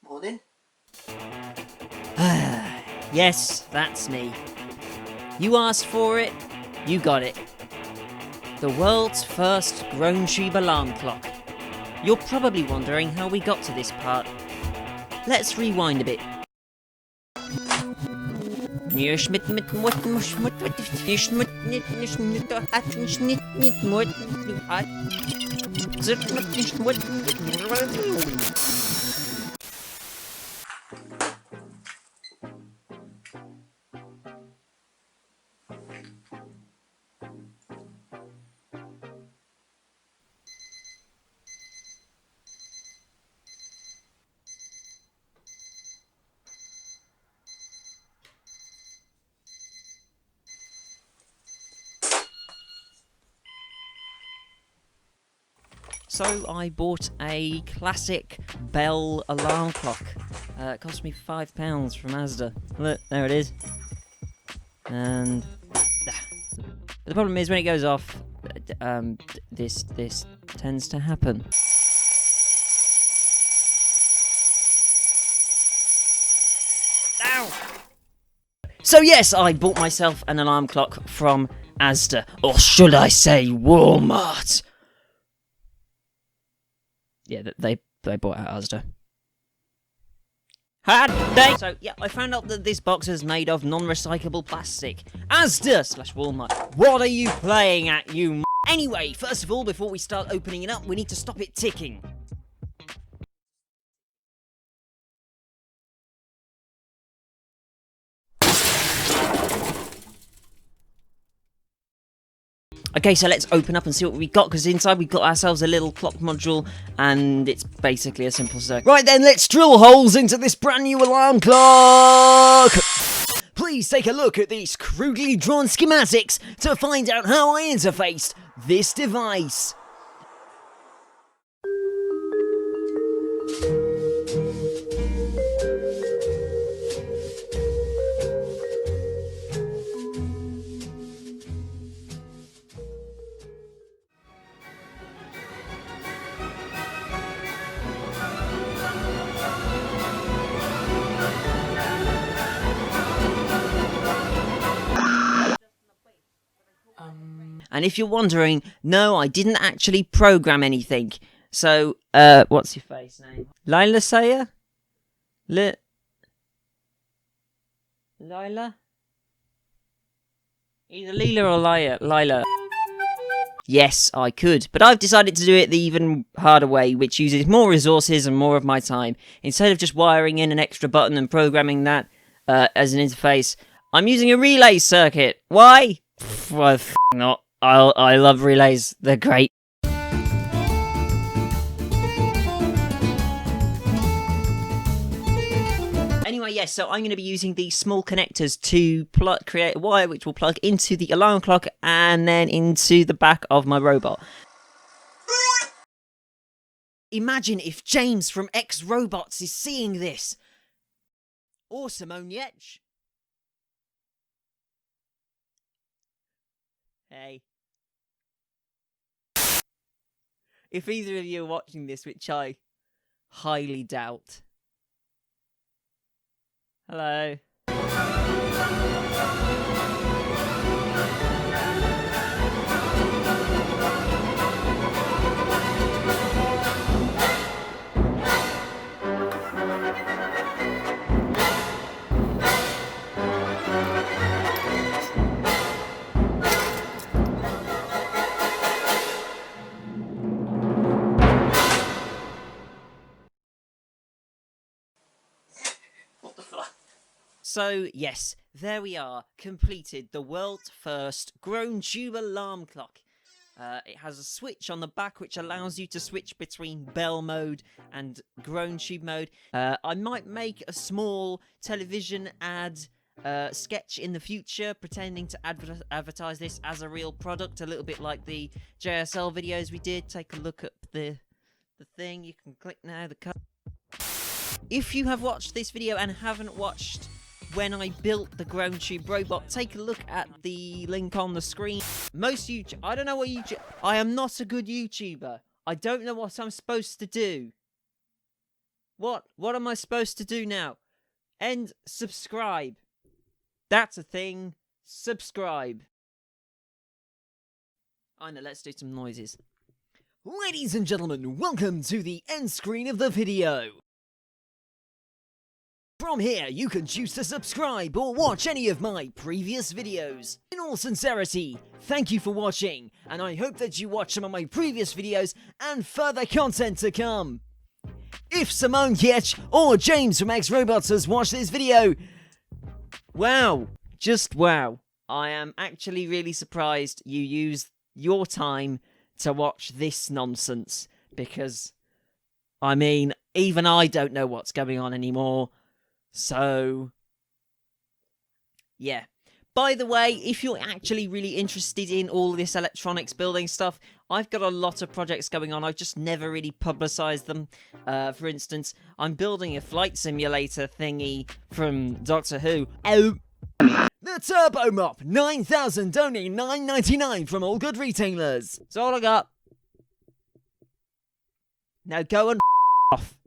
Morning. Yes, that's me. You asked for it, you got it. The world's first Groan tube alarm clock. You're probably wondering how we got to this part. Let's rewind a bit. So I bought a classic Bell alarm clock. It cost me £5 from Asda. Look, there it is. And the problem is when it goes off, this tends to happen. Ow! So yes, I bought myself an alarm clock from Asda, or should I say Walmart. Yeah, they bought out Asda. So yeah, I found out that this box is made of non-recyclable plastic. Asda/Walmart. What are you playing at, you? Anyway, first of all, before we start opening it up, we need to stop it ticking. Okay, so let's open up and see what we got, because inside we've got ourselves a little clock module, and it's basically a simple circuit. Right then, let's drill holes into this brand new alarm clock! Please take a look at these crudely drawn schematics to find out how I interfaced this device. And if you're wondering, no, I didn't actually program anything. So, what's your face name? Lila Sayer? Lila? Either Lila or Lila. Yes, I could, but I've decided to do it the even harder way, which uses more resources and more of my time. Instead of just wiring in an extra button and programming that as an interface, I'm using a relay circuit. Why? Well, not. I love relays. They're great. Anyway, yes, so I'm going to be using these small connectors to create a wire which will plug into the alarm clock and then into the back of my robot. Imagine if James from X Robots is seeing this. Awesome, Onyech. Hey. If either of you are watching this, which I highly doubt. Hello. So, yes, there we are, completed the world's first Groan tube alarm clock. It has a switch on the back which allows you to switch between Bell mode and Groan tube mode. I might make a small television ad sketch in the future, pretending to advertise this as a real product, a little bit like the JSL videos we did. Take a look at the thing. You can click now. If you have watched this video and haven't watched when I built the Groan Tube robot, take a look at the link on the screen. I don't know what I am not a good YouTuber. I don't know what I'm supposed to do. What am I supposed to do now? And subscribe. That's a thing. Subscribe. I know, let's do some noises. Ladies and gentlemen, welcome to the end screen of the video. From here, you can choose to subscribe or watch any of my previous videos. In all sincerity, thank you for watching, and I hope that you watch some of my previous videos and further content to come. If Simone Kietch or James from X Robots has watched this video, wow, just wow. I am actually really surprised you used your time to watch this nonsense, because, I mean, even I don't know what's going on anymore. So, yeah. By the way, if you're actually really interested in all this electronics building stuff, I've got a lot of projects going on. I've just never really publicised them. For instance, I'm building a flight simulator thingy from Doctor Who. Oh, the Turbo Mop 9000, only $9.99 from all good retailers. That's all I got. Now go and off.